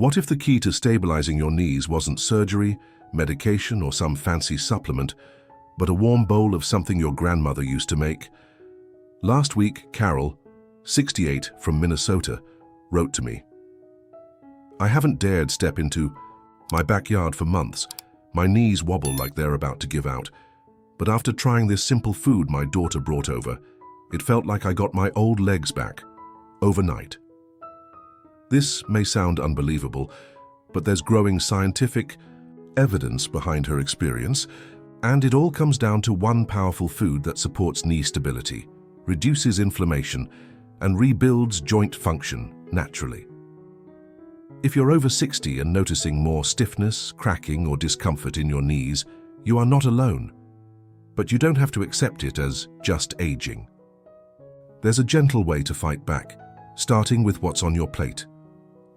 What if the key to stabilizing your knees wasn't surgery, medication, or some fancy supplement, but a warm bowl of something your grandmother used to make? Last week, Carol, 68, from Minnesota, wrote to me. I haven't dared step into my backyard for months. My knees wobble like they're about to give out. But after trying this simple food my daughter brought over, it felt like I got my old legs back, overnight. This may sound unbelievable, but there's growing scientific evidence behind her experience, and it all comes down to one powerful food that supports knee stability, reduces inflammation, and rebuilds joint function naturally. If you're over 60 and noticing more stiffness, cracking, or discomfort in your knees, you are not alone. But you don't have to accept it as just aging. There's a gentle way to fight back, starting with what's on your plate.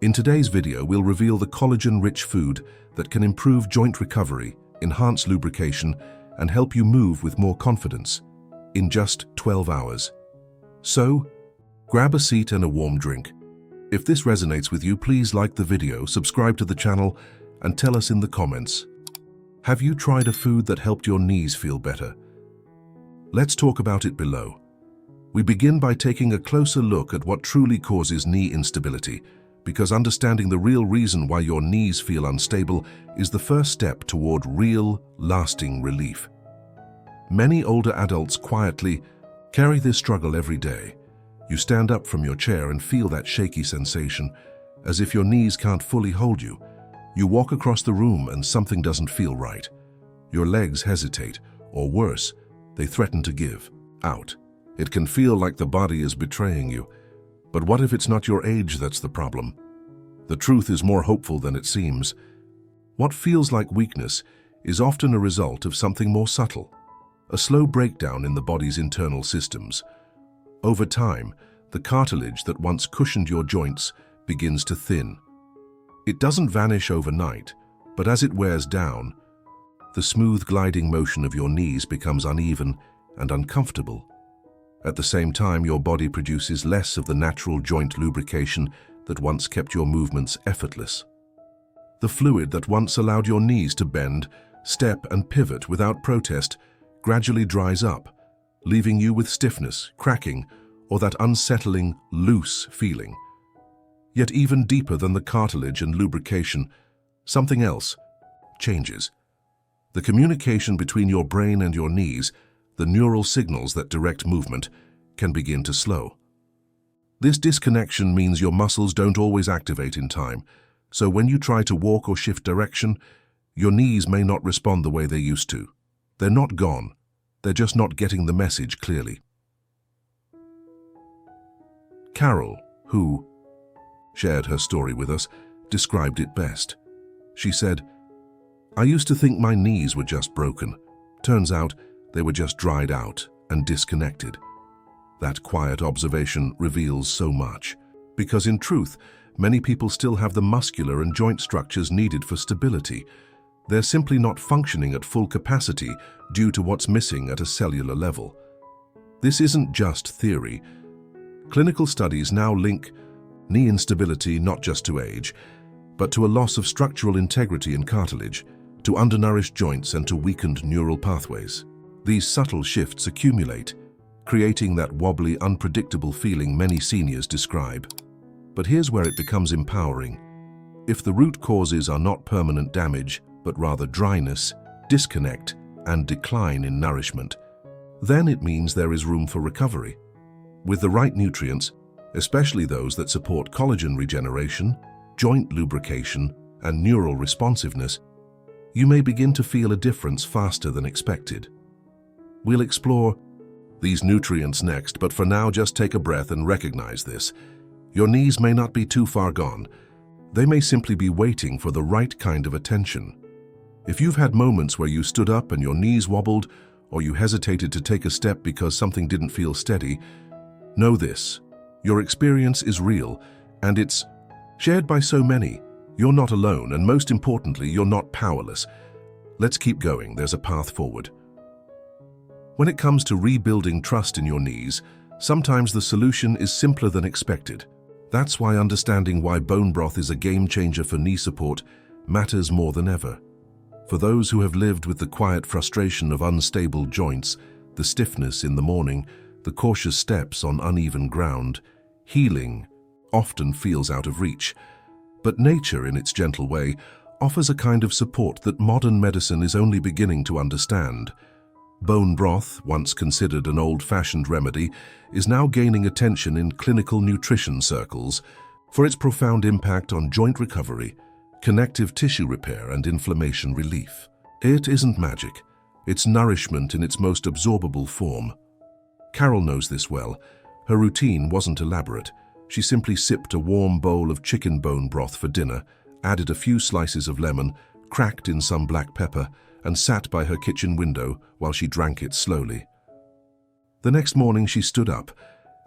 In today's video, we'll reveal the collagen-rich food that can improve joint recovery, enhance lubrication, and help you move with more confidence in just 12 hours. So, grab a seat and a warm drink. If this resonates with you, please like the video, subscribe to the channel, and tell us in the comments. Have you tried a food that helped your knees feel better? Let's talk about it below. We begin by taking a closer look at what truly causes knee instability, because understanding the real reason why your knees feel unstable is the first step toward real, lasting relief. Many older adults quietly carry this struggle every day. You stand up from your chair and feel that shaky sensation, as if your knees can't fully hold you. You walk across the room and something doesn't feel right. Your legs hesitate, or worse, they threaten to give out. It can feel like the body is betraying you. But what if it's not your age that's the problem? The truth is more hopeful than it seems. What feels like weakness is often a result of something more subtle, a slow breakdown in the body's internal systems. Over time, the cartilage that once cushioned your joints begins to thin. It doesn't vanish overnight, but as it wears down, the smooth gliding motion of your knees becomes uneven and uncomfortable. At the same time, your body produces less of the natural joint lubrication that once kept your movements effortless. The fluid that once allowed your knees to bend, step, and pivot without protest gradually dries up, leaving you with stiffness, cracking, or that unsettling, loose feeling. Yet even deeper than the cartilage and lubrication, something else changes. The communication between your brain and your knees, the neural signals that direct movement, can begin to slow. This disconnection means your muscles don't always activate in time, so when you try to walk or shift direction, your knees may not respond the way they used to. They're not gone. They're just not getting the message clearly. Carol, who shared her story with us, described it best. She said, "I used to think my knees were just broken. Turns out they were just dried out and disconnected." That quiet observation reveals so much, because in truth, many people still have the muscular and joint structures needed for stability. They're simply not functioning at full capacity due to what's missing at a cellular level. This isn't just theory. Clinical studies now link knee instability not just to age, but to a loss of structural integrity in cartilage, to undernourished joints, and to weakened neural pathways. These subtle shifts accumulate, creating that wobbly, unpredictable feeling many seniors describe. But here's where it becomes empowering. If the root causes are not permanent damage, but rather dryness, disconnect, and decline in nourishment, then it means there is room for recovery. With the right nutrients, especially those that support collagen regeneration, joint lubrication, and neural responsiveness, you may begin to feel a difference faster than expected. We'll explore these nutrients next, but for now, just take a breath and recognize this. Your knees may not be too far gone. They may simply be waiting for the right kind of attention. If you've had moments where you stood up and your knees wobbled, or you hesitated to take a step because something didn't feel steady, know this: your experience is real, and it's shared by so many. You're not alone, and most importantly, you're not powerless. Let's keep going. There's a path forward. When it comes to rebuilding trust in your knees, sometimes the solution is simpler than expected. That's why understanding why bone broth is a game changer for knee support matters more than ever. For those who have lived with the quiet frustration of unstable joints, the stiffness in the morning, the cautious steps on uneven ground, healing often feels out of reach. But nature, in its gentle way, offers a kind of support that modern medicine is only beginning to understand. Bone broth, once considered an old-fashioned remedy, is now gaining attention in clinical nutrition circles for its profound impact on joint recovery, connective tissue repair, and inflammation relief. It isn't magic. It's nourishment in its most absorbable form. Carol knows this well. Her routine wasn't elaborate. She simply sipped a warm bowl of chicken bone broth for dinner, added a few slices of lemon, cracked in some black pepper, and sat by her kitchen window while she drank it slowly. The next morning she stood up,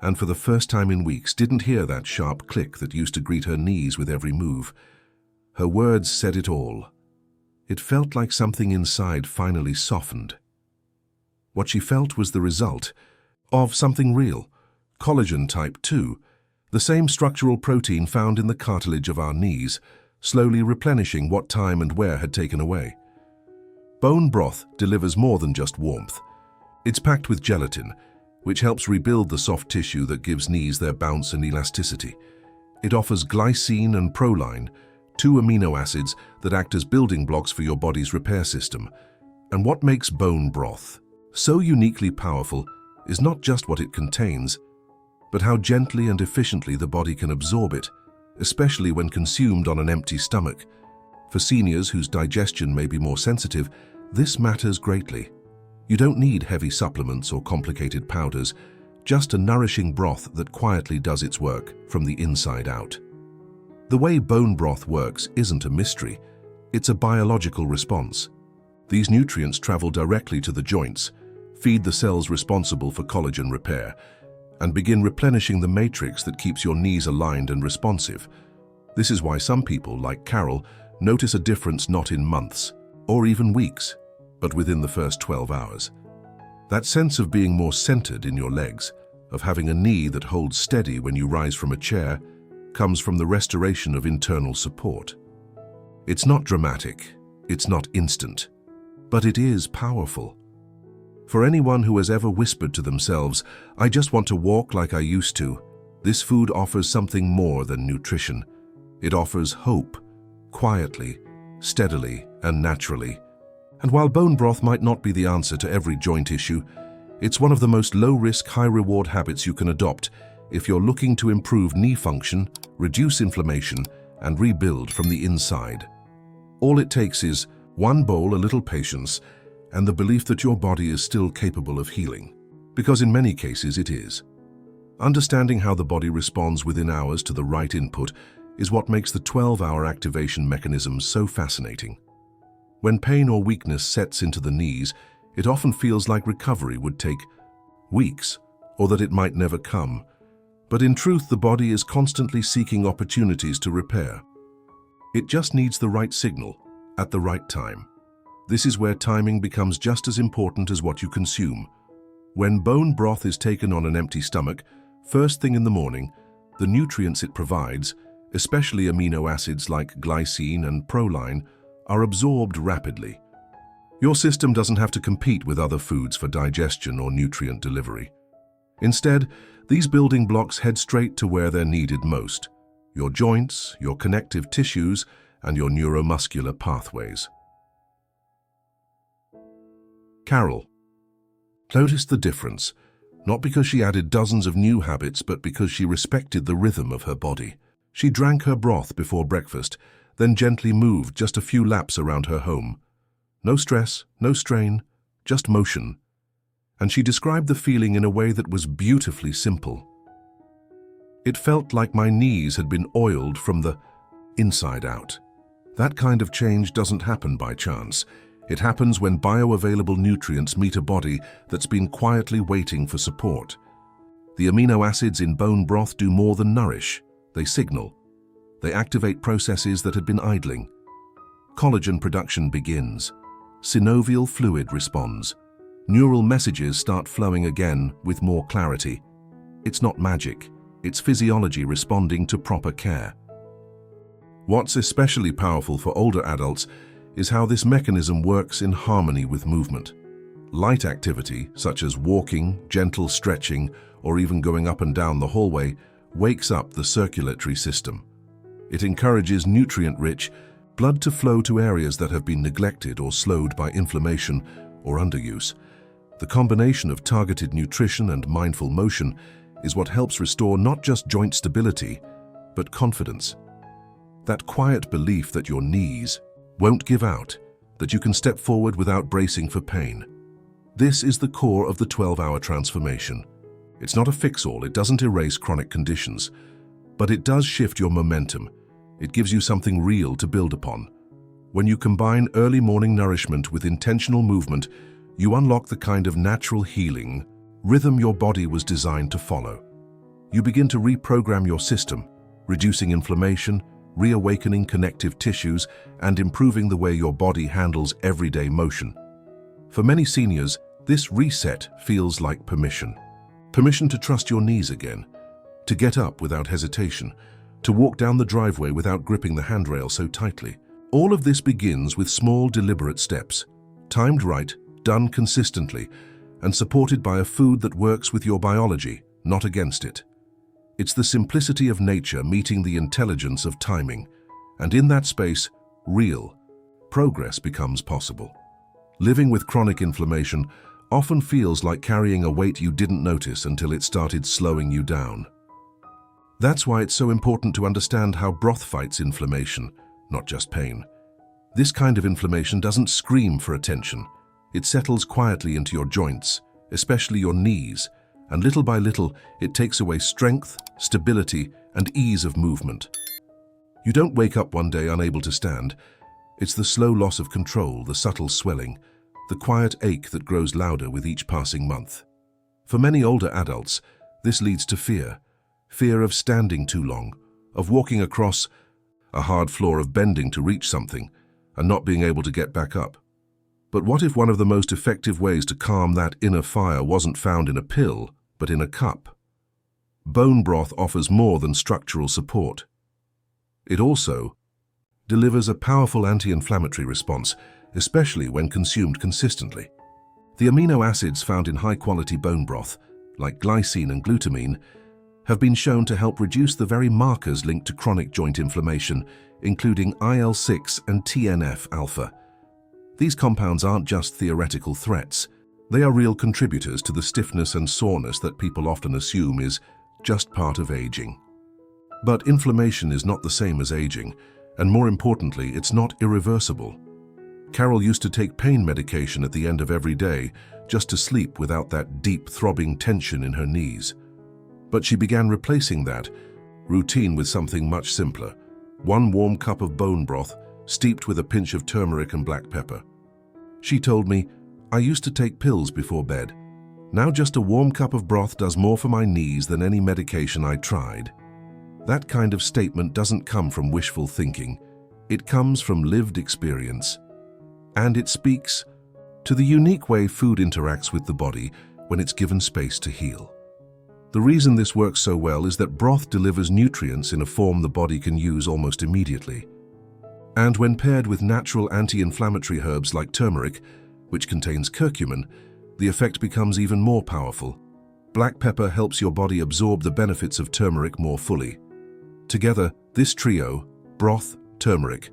and for the first time in weeks didn't hear that sharp click that used to greet her knees with every move. Her words said it all. It felt like something inside finally softened. What she felt was the result of something real, collagen type 2, the same structural protein found in the cartilage of our knees, slowly replenishing what time and wear had taken away. Bone broth delivers more than just warmth. It's packed with gelatin, which helps rebuild the soft tissue that gives knees their bounce and elasticity. It offers glycine and proline, two amino acids that act as building blocks for your body's repair system. And what makes bone broth so uniquely powerful is not just what it contains, but how gently and efficiently the body can absorb it, especially when consumed on an empty stomach. For seniors whose digestion may be more sensitive, this matters greatly. You don't need heavy supplements or complicated powders, just a nourishing broth that quietly does its work from the inside out. The way bone broth works isn't a mystery. It's a biological response. These nutrients travel directly to the joints, feed the cells responsible for collagen repair, and begin replenishing the matrix that keeps your knees aligned and responsive. This is why some people, like Carol, notice a difference not in months or even weeks, but within the first 12 hours. That sense of being more centered in your legs, of having a knee that holds steady when you rise from a chair, comes from the restoration of internal support. It's not dramatic, it's not instant, but it is powerful. For anyone who has ever whispered to themselves, "I just want to walk like I used to," this food offers something more than nutrition. It offers hope, quietly, steadily, and naturally. And while bone broth might not be the answer to every joint issue, it's one of the most low-risk, high-reward habits you can adopt if you're looking to improve knee function, reduce inflammation, and rebuild from the inside. All it takes is one bowl, a little patience, and the belief that your body is still capable of healing. Because in many cases it is. Understanding how the body responds within hours to the right input is what makes the 12-hour activation mechanism so fascinating. When pain or weakness sets into the knees, it often feels like recovery would take weeks, or that it might never come. But in truth, the body is constantly seeking opportunities to repair. It just needs the right signal, at the right time. This is where timing becomes just as important as what you consume. When bone broth is taken on an empty stomach, first thing in the morning, the nutrients it provides, especially amino acids like glycine and proline, are absorbed rapidly. Your system doesn't have to compete with other foods for digestion or nutrient delivery. Instead, these building blocks head straight to where they're needed most: your joints, your connective tissues, and your neuromuscular pathways. Carol noticed the difference, not because she added dozens of new habits, but because she respected the rhythm of her body. She drank her broth before breakfast, then gently moved just a few laps around her home. No stress, no strain, just motion. And she described the feeling in a way that was beautifully simple. "It felt like my knees had been oiled from the inside out." That kind of change doesn't happen by chance. It happens when bioavailable nutrients meet a body that's been quietly waiting for support. The amino acids in bone broth do more than nourish. They signal. They activate processes that had been idling. Collagen production begins. Synovial fluid responds. Neural messages start flowing again with more clarity. It's not magic. It's physiology responding to proper care. What's especially powerful for older adults is how this mechanism works in harmony with movement. Light activity, such as walking, gentle stretching, or even going up and down the hallway, wakes up the circulatory system. It encourages nutrient-rich blood to flow to areas that have been neglected or slowed by inflammation or underuse. The combination of targeted nutrition and mindful motion is what helps restore not just joint stability, but confidence. That quiet belief that your knees won't give out, that you can step forward without bracing for pain. This is the core of the 12-hour transformation. It's not a fix-all, it doesn't erase chronic conditions, but it does shift your momentum. It gives you something real to build upon. When you combine early morning nourishment with intentional movement, you unlock the kind of natural healing rhythm your body was designed to follow. You begin to reprogram your system, reducing inflammation, reawakening connective tissues, and improving the way your body handles everyday motion. For many seniors, this reset feels like permission. Permission to trust your knees again, to get up without hesitation, to walk down the driveway without gripping the handrail so tightly. All of this begins with small, deliberate steps, timed right, done consistently, and supported by a food that works with your biology, not against it. It's the simplicity of nature meeting the intelligence of timing, and in that space, real progress becomes possible. Living with chronic inflammation often feels like carrying a weight you didn't notice until it started slowing you down. That's why it's so important to understand how broth fights inflammation, not just pain. This kind of inflammation doesn't scream for attention. It settles quietly into your joints, especially your knees, and little by little, it takes away strength, stability, and ease of movement. You don't wake up one day unable to stand. It's the slow loss of control, the subtle swelling, the quiet ache that grows louder with each passing month. For many older adults, this leads to fear. Fear of standing too long, of walking across a hard floor, of bending to reach something, and not being able to get back up. But what if one of the most effective ways to calm that inner fire wasn't found in a pill, but in a cup? Bone broth offers more than structural support. It also delivers a powerful anti-inflammatory response, especially when consumed consistently. The amino acids found in high-quality bone broth, like glycine and glutamine, have been shown to help reduce the very markers linked to chronic joint inflammation, including IL-6 and TNF-alpha. These compounds aren't just theoretical threats. They are real contributors to the stiffness and soreness that people often assume is just part of aging. But inflammation is not the same as aging, and more importantly, it's not irreversible. Carol used to take pain medication at the end of every day just to sleep without that deep, throbbing tension in her knees. But she began replacing that routine with something much simpler: one warm cup of bone broth steeped with a pinch of turmeric and black pepper. She told me, "I used to take pills before bed. Now just a warm cup of broth does more for my knees than any medication I tried." That kind of statement doesn't come from wishful thinking. It comes from lived experience. And it speaks to the unique way food interacts with the body when it's given space to heal. The reason this works so well is that broth delivers nutrients in a form the body can use almost immediately. And when paired with natural anti-inflammatory herbs like turmeric, which contains curcumin, the effect becomes even more powerful. Black pepper helps your body absorb the benefits of turmeric more fully. Together, this trio, broth, turmeric,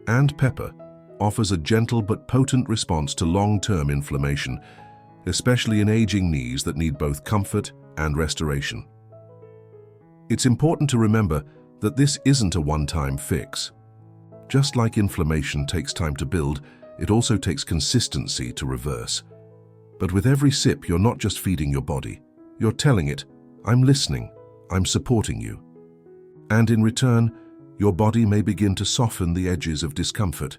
and pepper, offers a gentle but potent response to long-term inflammation, especially in aging knees that need both comfort and restoration. It's important to remember that this isn't a one-time fix. Just like inflammation takes time to build, it also takes consistency to reverse. But with every sip, you're not just feeding your body. You're telling it, "I'm listening, I'm supporting you." And in return, your body may begin to soften the edges of discomfort,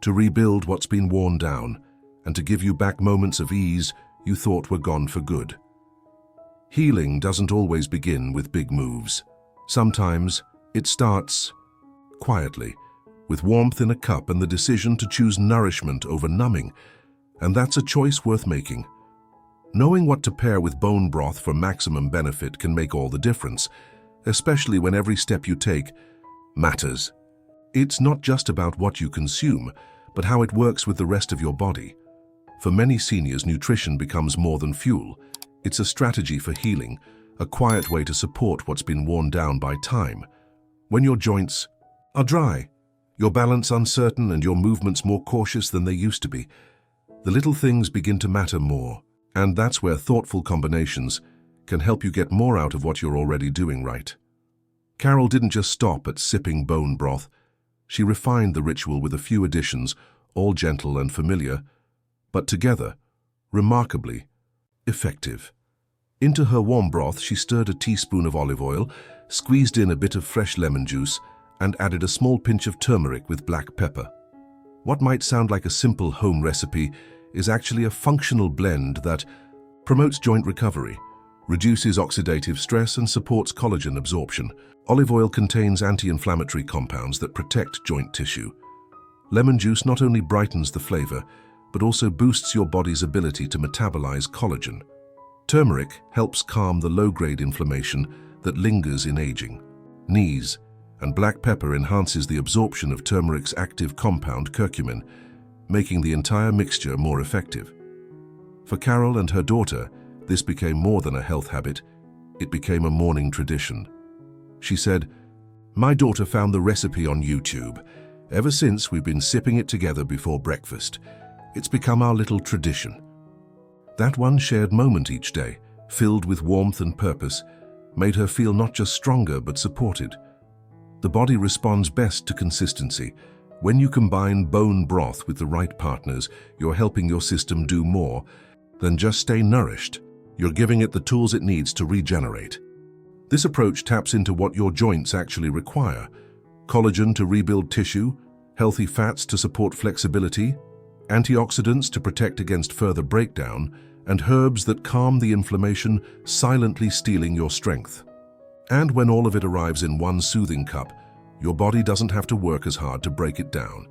to rebuild what's been worn down, and to give you back moments of ease you thought were gone for good. Healing doesn't always begin with big moves. Sometimes it starts quietly, with warmth in a cup and the decision to choose nourishment over numbing, and that's a choice worth making. Knowing what to pair with bone broth for maximum benefit can make all the difference, especially when every step you take matters. It's not just about what you consume, but how it works with the rest of your body. For many seniors, nutrition becomes more than fuel. It's a strategy for healing, a quiet way to support what's been worn down by time. When your joints are dry, your balance uncertain, and your movements more cautious than they used to be, the little things begin to matter more. And that's where thoughtful combinations can help you get more out of what you're already doing right. Carol didn't just stop at sipping bone broth. She refined the ritual with a few additions, all gentle and familiar, but together, remarkably effective. Into her warm broth, she stirred a teaspoon of olive oil, squeezed in a bit of fresh lemon juice, and added a small pinch of turmeric with black pepper. What might sound like a simple home recipe is actually a functional blend that promotes joint recovery, reduces oxidative stress, and supports collagen absorption. Olive oil contains anti-inflammatory compounds that protect joint tissue. Lemon juice not only brightens the flavor, but also boosts your body's ability to metabolize collagen. Turmeric helps calm the low-grade inflammation that lingers in aging. Knees and black pepper enhances the absorption of turmeric's active compound curcumin, making the entire mixture more effective. For Carol and her daughter, this became more than a health habit. It became a morning tradition. She said, "My daughter found the recipe on YouTube. Ever since, we've been sipping it together before breakfast. It's become our little tradition." That one shared moment each day, filled with warmth and purpose, made her feel not just stronger but supported. The body responds best to consistency. When you combine bone broth with the right partners, you're helping your system do more than just stay nourished. You're giving it the tools it needs to regenerate. This approach taps into what your joints actually require: collagen to rebuild tissue, healthy fats to support flexibility, antioxidants to protect against further breakdown, and herbs that calm the inflammation, silently stealing your strength. And when all of it arrives in one soothing cup, your body doesn't have to work as hard to break it down.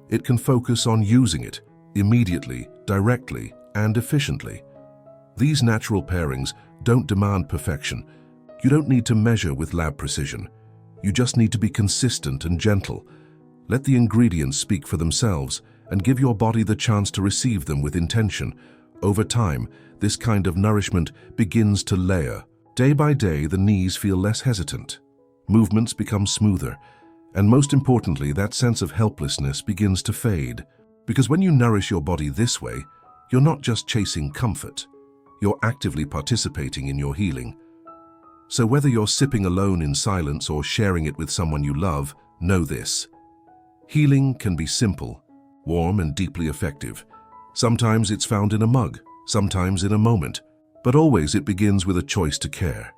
It can focus on using it immediately, directly, and efficiently. These natural pairings don't demand perfection. You don't need to measure with lab precision. You just need to be consistent and gentle. Let the ingredients speak for themselves and give your body the chance to receive them with intention. Over time, this kind of nourishment begins to layer. Day by day, the knees feel less hesitant. Movements become smoother. And most importantly, that sense of helplessness begins to fade. Because when you nourish your body this way, you're not just chasing comfort. You're actively participating in your healing. So whether you're sipping alone in silence or sharing it with someone you love, know this: healing can be simple, warm, and deeply effective. Sometimes it's found in a mug, sometimes in a moment, but always it begins with a choice to care.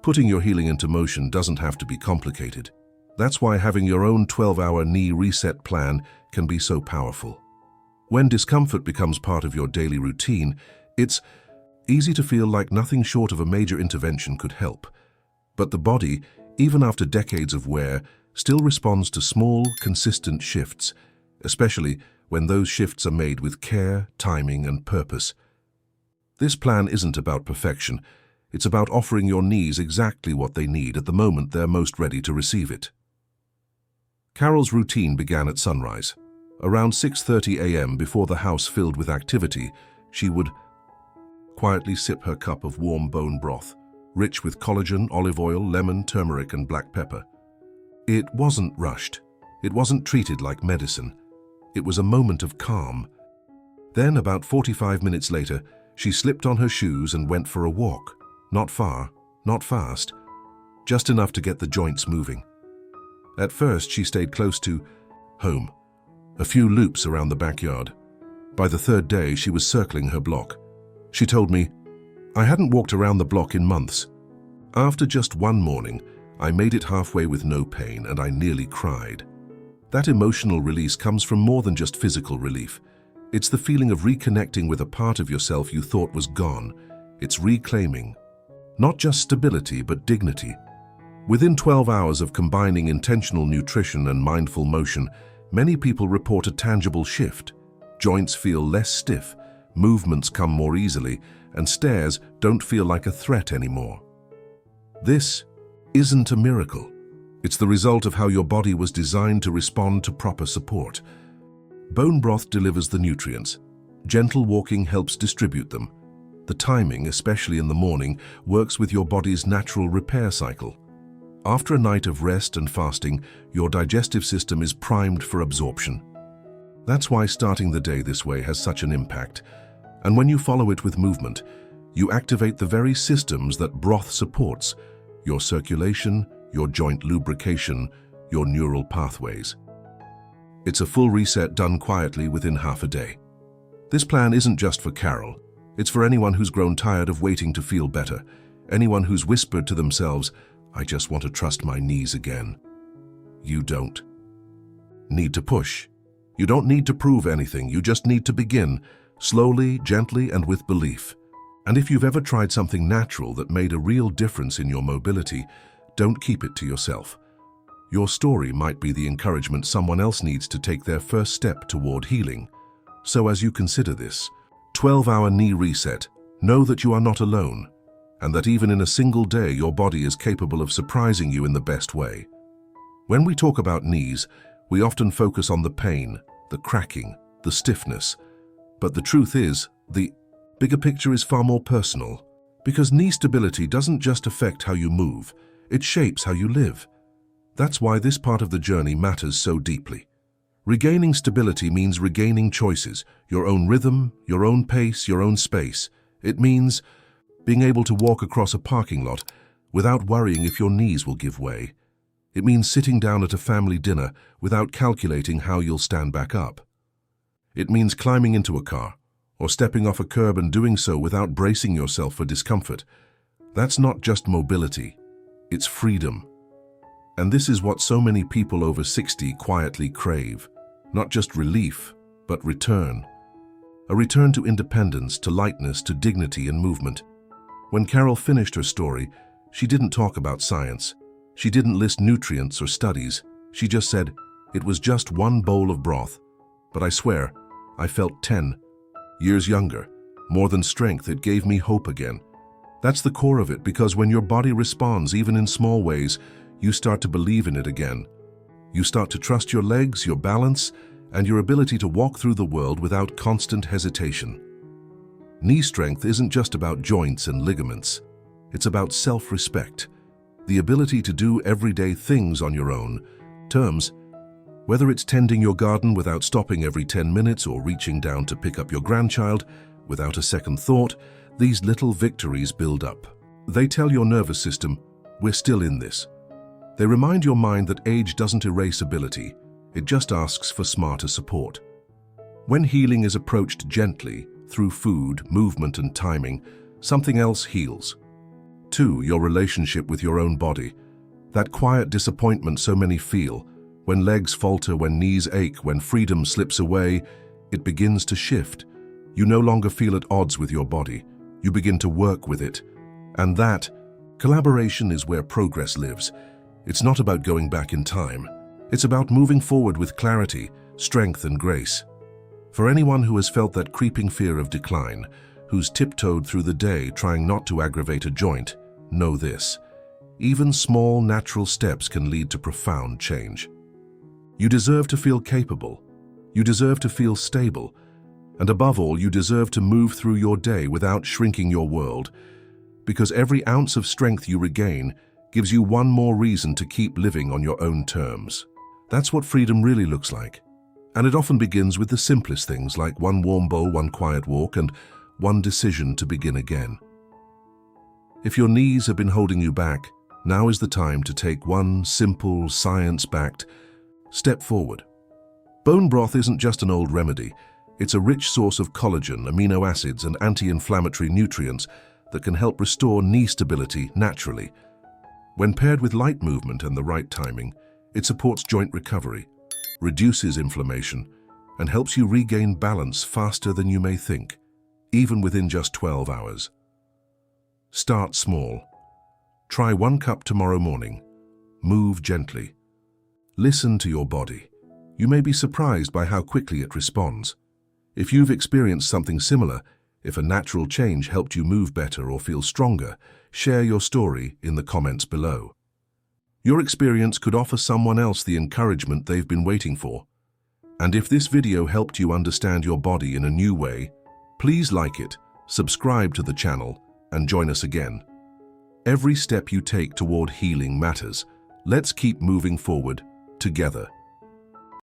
Putting your healing into motion doesn't have to be complicated. That's why having your own 12-hour knee reset plan can be so powerful. When discomfort becomes part of your daily routine, it's easy to feel like nothing short of a major intervention could help. But the body, even after decades of wear, still responds to small, consistent shifts, especially when those shifts are made with care, timing, and purpose. This plan isn't about perfection. It's about offering your knees exactly what they need at the moment they're most ready to receive it. Carol's routine began at sunrise. Around 6:30 a.m., before the house filled with activity, she would quietly sip her cup of warm bone broth, rich with collagen, olive oil, lemon, turmeric, and black pepper. It wasn't rushed. It wasn't treated like medicine. It was a moment of calm. Then, about 45 minutes later, she slipped on her shoes and went for a walk. Not far, not fast, just enough to get the joints moving. At first, she stayed close to home, a few loops around the backyard. By the third day, she was circling her block. She told me, "I hadn't walked around the block in months. After just one morning, I made it halfway with no pain, and I nearly cried." That emotional release comes from more than just physical relief. It's the feeling of reconnecting with a part of yourself you thought was gone. It's reclaiming not just stability, but dignity. Within 12 hours of combining intentional nutrition and mindful motion, many people report a tangible shift. Joints feel less stiff, movements come more easily, and stairs don't feel like a threat anymore. This isn't a miracle. It's the result of how your body was designed to respond to proper support. Bone broth delivers the nutrients. Gentle walking helps distribute them. The timing, especially in the morning, works with your body's natural repair cycle. After a night of rest and fasting, your digestive system is primed for absorption. That's why starting the day this way has such an impact. And when you follow it with movement, you activate the very systems that broth supports: your circulation, your joint lubrication, your neural pathways. It's a full reset done quietly within half a day. This plan isn't just for Carol. It's for anyone who's grown tired of waiting to feel better, anyone who's whispered to themselves, "I just want to trust my knees again." You don't need to push. You don't need to prove anything. You just need to begin, slowly, gently, and with belief. And if you've ever tried something natural that made a real difference in your mobility, don't keep it to yourself. Your story might be the encouragement someone else needs to take their first step toward healing. So as you consider this 12-hour knee reset, know that you are not alone, and that even in a single day your body is capable of surprising you in the best way. When we talk about knees, we often focus on the pain, the cracking, the stiffness. But the truth is, the bigger picture is far more personal, because knee stability doesn't just affect how you move, it shapes how you live. That's why this part of the journey matters so deeply. Regaining stability means regaining choices, your own rhythm, your own pace, your own space. It means being able to walk across a parking lot without worrying if your knees will give way. It means sitting down at a family dinner without calculating how you'll stand back up. It means climbing into a car or stepping off a curb and doing so without bracing yourself for discomfort. That's not just mobility, it's freedom. And this is what so many people over 60 quietly crave. Not just relief, but return. A return to independence, to lightness, to dignity and movement. When Carol finished her story, she didn't talk about science. She didn't list nutrients or studies. She just said, "It was just one bowl of broth. But I swear, I felt 10 years younger. More than strength, it gave me hope again." That's the core of it, because when your body responds, even in small ways, you start to believe in it again. You start to trust your legs, your balance, and your ability to walk through the world without constant hesitation. Knee strength isn't just about joints and ligaments. It's about self-respect, the ability to do everyday things on your own terms. Whether it's tending your garden without stopping every 10 minutes or reaching down to pick up your grandchild without a second thought, these little victories build up. They tell your nervous system, "We're still in this." They remind your mind that age doesn't erase ability, it just asks for smarter support. When healing is approached gently, through food, movement and timing, something else heals. 2, your relationship with your own body. That quiet disappointment so many feel, when legs falter, when knees ache, when freedom slips away, it begins to shift. You no longer feel at odds with your body. You begin to work with it. And that collaboration is where progress lives. It's not about going back in time. It's about moving forward with clarity, strength, and grace. For anyone who has felt that creeping fear of decline, who's tiptoed through the day trying not to aggravate a joint, know this: even small, natural steps can lead to profound change. You deserve to feel capable. You deserve to feel stable. And above all, you deserve to move through your day without shrinking your world. Because every ounce of strength you regain gives you one more reason to keep living on your own terms. That's what freedom really looks like. And it often begins with the simplest things, like one warm bowl, one quiet walk, and one decision to begin again. If your knees have been holding you back, now is the time to take one simple, science-backed step forward. Bone broth isn't just an old remedy. It's a rich source of collagen, amino acids, and anti-inflammatory nutrients that can help restore knee stability naturally. When paired with light movement and the right timing, it supports joint recovery, reduces inflammation, and helps you regain balance faster than you may think, even within just 12 hours. Start small. Try 1 cup tomorrow morning. Move gently. Listen to your body. You may be surprised by how quickly it responds. If you've experienced something similar, if a natural change helped you move better or feel stronger, share your story in the comments below. Your experience could offer someone else the encouragement they've been waiting for. And if this video helped you understand your body in a new way, please like it, subscribe to the channel, and join us again. Every step you take toward healing matters. Let's keep moving forward together.